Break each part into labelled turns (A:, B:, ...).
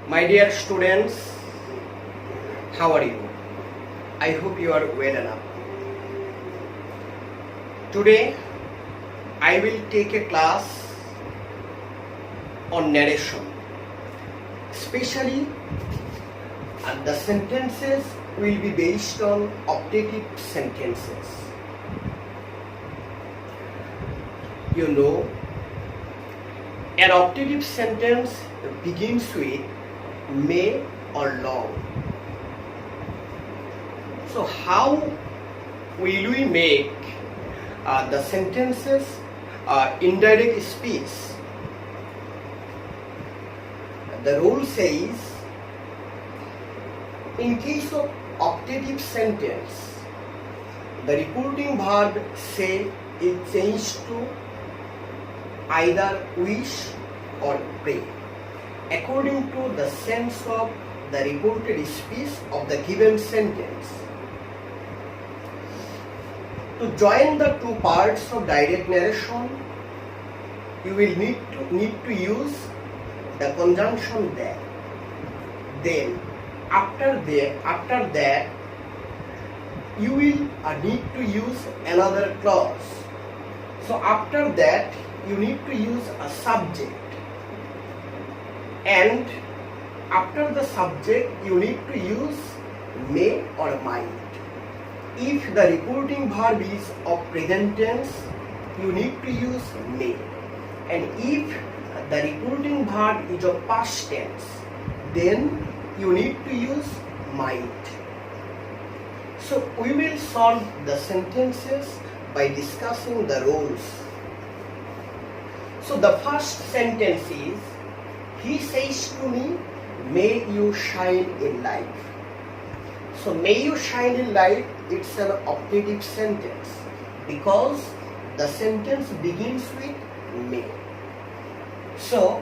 A: My dear students, how are you? I hope you are well enough. Today, I will take a class on narration. Especially, the sentences will be based on optative sentences. You know, an optative sentence begins with may or long. So how will we make the sentences indirect speech? The rule says, in case of optative sentence, the reporting verb say is changed to either wish or pray, according to the sense of the reported speech of the given sentence. To join the two parts of direct narration, you will need to use the conjunction that. Then, after that, you will need to use another clause. So after that, you need to use a subject, and after the subject you need to use may or might. If the reporting verb is of present tense, you need to use may, and if the reporting verb is of past tense, then you need to use might. So we will solve the sentences by discussing the rules. So the first sentence is, he says to me, may you shine in life. So may you shine in life, it's an optative sentence because the sentence begins with may. So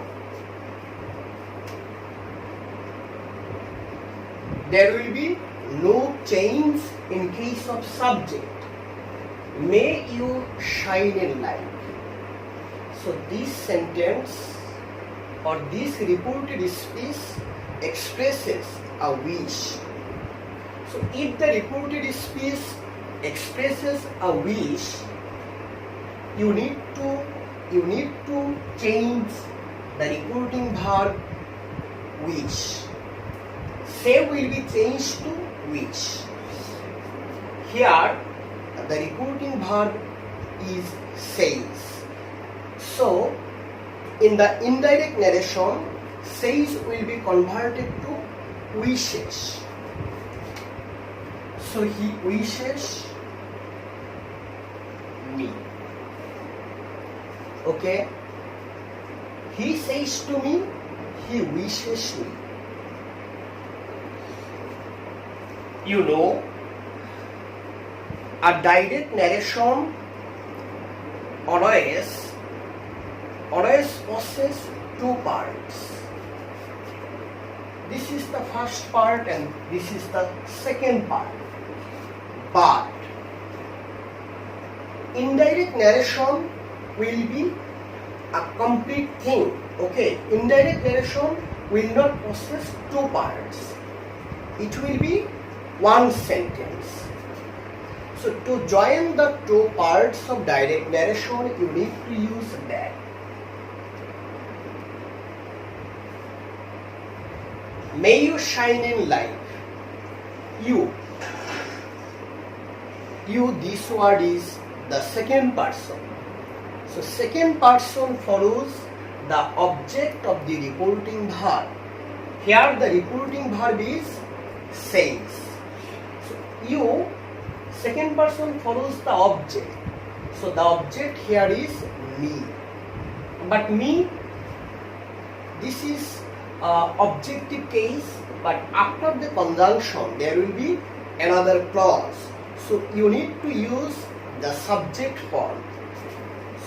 A: there will be no change in case of subject. May you shine in life. So this sentence or this reported speech expresses a wish. So if the reported speech expresses a wish, you need to change the reporting verb wish. Say will be changed to wish. Here the reporting verb is says. So in the indirect narration, says will be converted to wishes. So he wishes me. Okay? He says to me, he wishes me. You know, a direct narration always possesses two parts. This is the first part and this is the second part. But indirect narration will be a complete thing. Okay, indirect narration will not possess two parts. It will be one sentence. So to join the two parts of direct narration, you need to use that. May you shine in life. You, this word is the second person. So second person follows the object of the reporting verb. Here the reporting verb is says. So you, second person follows the object. So the object here is me. But me, this is objective case, but after the conjunction there will be another clause. So you need to use the subject form.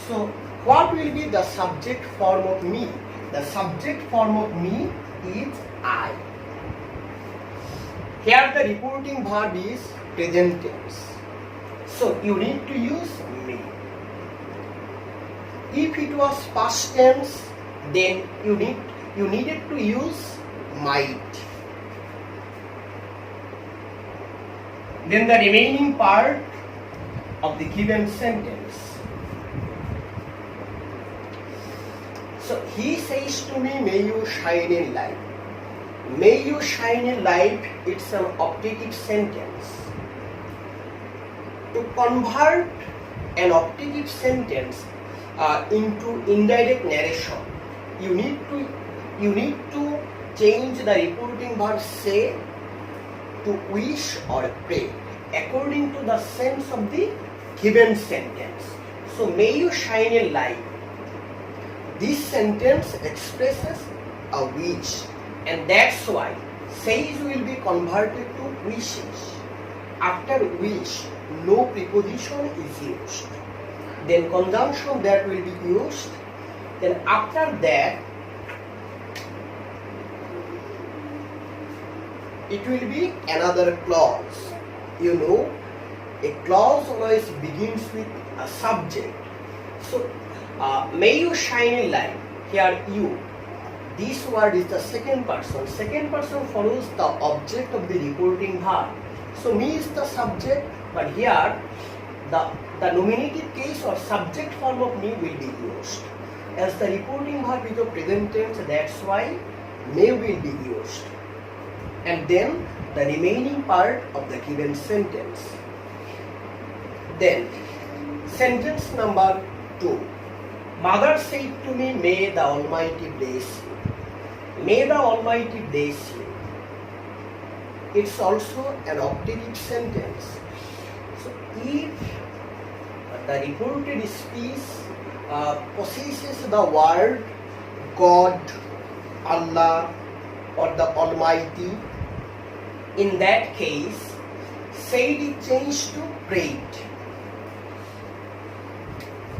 A: So what will be the subject form of me? The subject form of me is I. Here the reporting verb is present tense. So you need to use me. If it was past tense, then you needed to use might. Then the remaining part of the given sentence. So he says to me, may you shine in light. May you shine in light, it's an optative sentence. To convert an optative sentence into indirect narration, you need to change the reporting verb say to wish or pray according to the sense of the given sentence. So may you shine a light. This sentence expresses a wish, and that's why says will be converted to wishes. After wish, no preposition is used. Then conjunction that will be used. Then after that, it will be another clause. You know, a clause always begins with a subject. So, may you shine a light. Here you. This word is the second person. Second person follows the object of the reporting verb. So, me is the subject, but here the nominative case or subject form of me will be used. As the reporting verb is of present tense, that's why may will be used. And then the remaining part of the given sentence. Then sentence number 2. Mother said to me, may the Almighty bless you. May the Almighty bless you. It's also an optative sentence. So if the reported speech possesses the word God, Allah, or the Almighty, in that case, said is changed to prayed.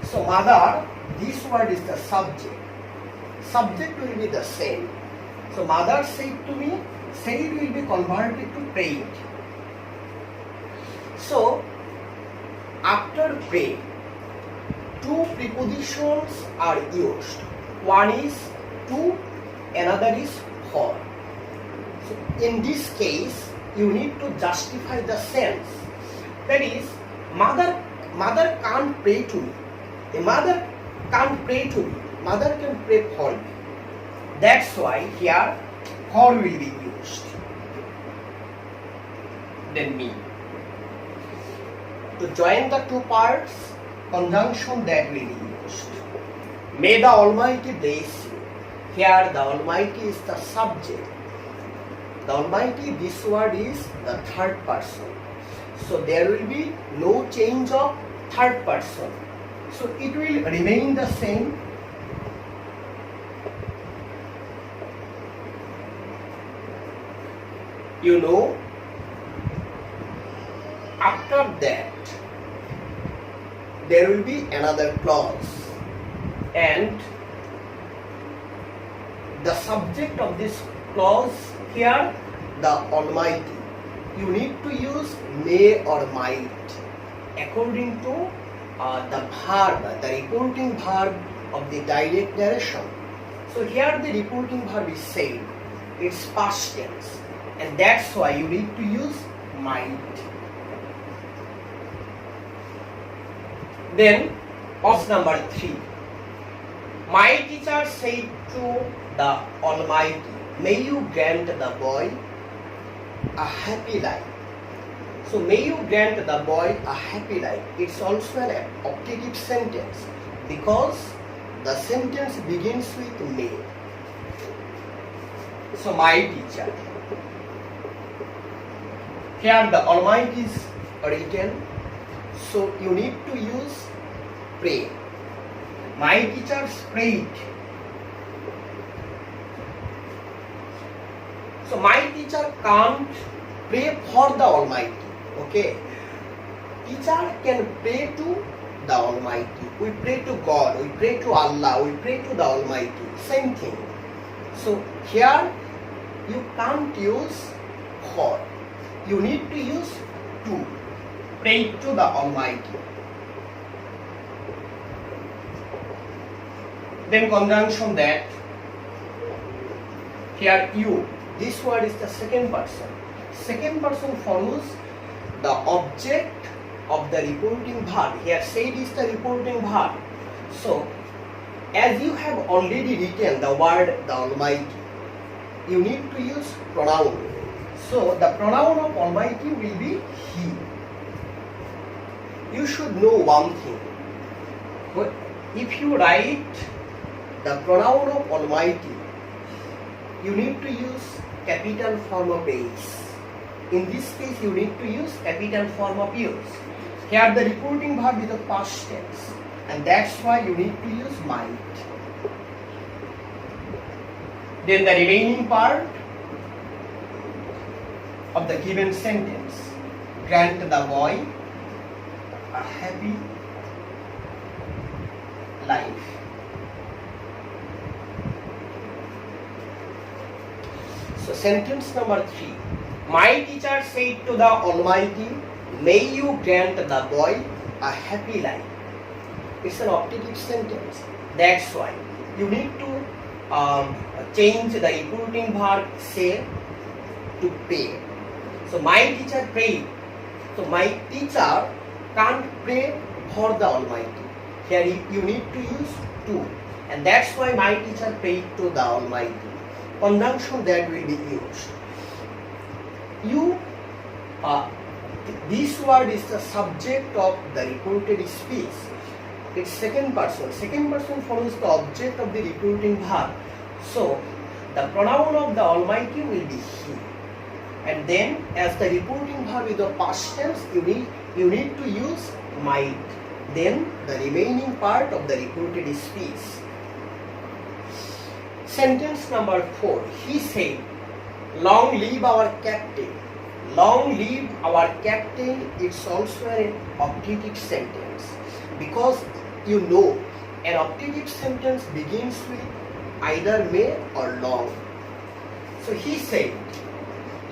A: So mother, this word is the subject. Subject will be the same. So mother said to me, said will be converted to prayed. So after pray, two prepositions are used. One is to, another is for. So in this case, you need to justify the sense. That is, mother can't pray to me. A mother can't pray to me. Mother can pray for me. That's why here for will be used. Then me. To join the two parts, conjunction that will be used. May the Almighty bless you. Here the Almighty is the subject. The Almighty, this word is the third person. So there will be no change of third person. So it will remain the same. You know, after that, there will be another clause, and the subject of this clause here, the Almighty. You need to use may or might according to the verb, the reporting verb of the direct narration. So here the reporting verb is said, it's past tense, and that's why you need to use might. Then, clause number 3. My teacher said to the Almighty, may you grant the boy a happy life. So, may you grant the boy a happy life. It's also an optative sentence because the sentence begins with may. So, my teacher. Here the Almighty is written. So you need to use pray. My teachers prayed. So my teacher can't pray for the Almighty. Okay. Teacher can pray to the Almighty. We pray to God. We pray to Allah. We pray to the Almighty. Same thing. So here you can't use for. You need to use to. Pray to the Almighty. Then conjunction that here you. This word is the second person. Second person follows the object of the reporting verb. Here said is the reporting verb. So, as you have already written the word the Almighty, you need to use pronoun. So, the pronoun of Almighty will be He. You should know one thing. If you write the pronoun of Almighty, you need to use capital form of is. In this case, you need to use capital form of use. Here the reporting verb is the past tense, and that's why you need to use might. Then the remaining part of the given sentence: grant the boy a happy life. So sentence number 3. My teacher said to the Almighty, may you grant the boy a happy life. It's an optative sentence. That's why you need to change the reporting verb say to pray. So my teacher prayed. So my teacher can't pray for the Almighty. Here you need to use to, and that's why my teacher prayed to the Almighty. Conjunction that will be used. This word is the subject of the reported speech. It's second person. Second person follows the object of the reporting verb. So the pronoun of the Almighty will be He. And then as the reporting verb is the past tense, you need to use might. Then the remaining part of the reported speech. Sentence number 4. He said, long live our captain. Long live our captain. It's also an optative sentence. Because you know, an optative sentence begins with either may or long. So he said,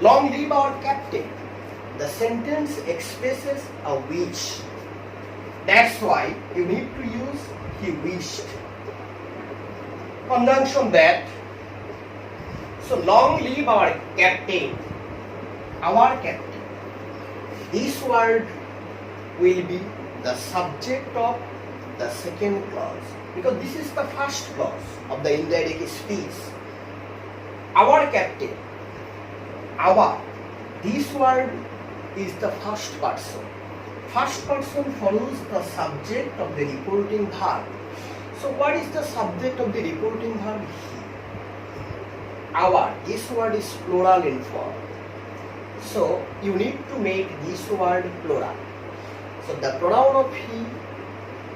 A: long live our captain. The sentence expresses a wish. That's why you need to use he wished. Conjunction that. So long live our captain. Our captain. This word will be the subject of the second clause, because this is the first clause of the indirect speech. Our captain. Our. This word is the first person. First person follows the subject of the reporting verb. So what is the subject of the reporting verb? He. Our. This word is plural in form. So you need to make this word plural. So the pronoun of he,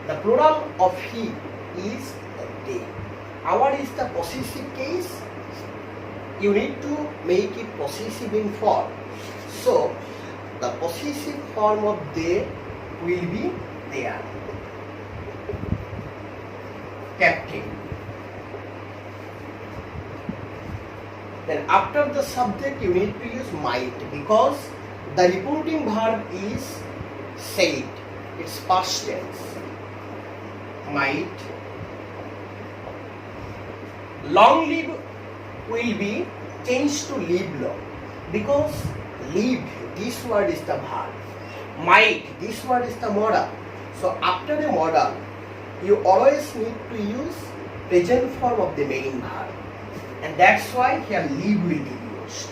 A: the plural of he is they. Our is the possessive case. You need to make it possessive in form. So the possessive form of they will be there. Captain. Then after the subject you need to use might, because the reporting verb is said. It's past tense. Might. Long live will be changed to live long, because live, this word is the verb. Might, this word is the modal. So after the modal, you always need to use present form of the main verb. And that's why here live will be used.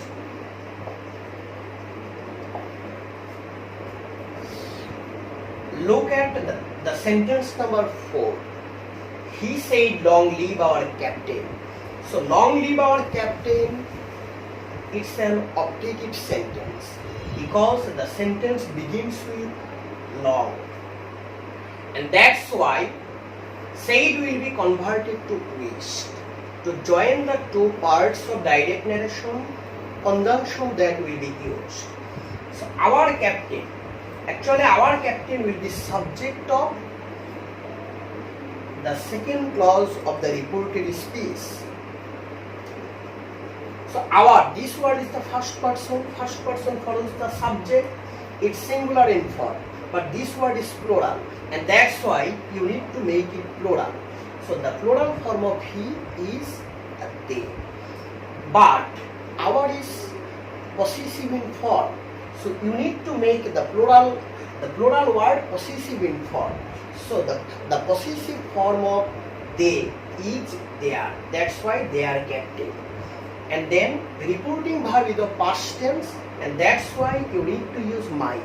A: Look at the sentence number 4. He said, long live our captain. So long live our captain, it's an optative sentence, because the sentence begins with long. And that's why said will be converted to wished. To join the two parts of direct narration, conjunction that will be used. So our captain, actually our captain will be subject of the second clause of the reported speech. So our, this word is the first person follows the subject, it's singular in form, but this word is plural, and that's why you need to make it plural. So the plural form of he is a they. But our possessive in form. So you need to make the plural word possessive in form. So the possessive form of they is there. That's why they are captive. And then reporting verb is the past tense, and that's why you need to use might.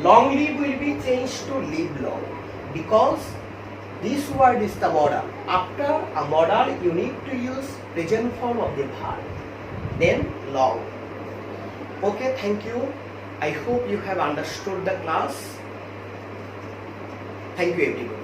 A: Long live will be changed to live long, because this word is the modal. After a modal, you need to use present form of the verb. Then long. Okay, thank you. I hope you have understood the class. Thank you everyone.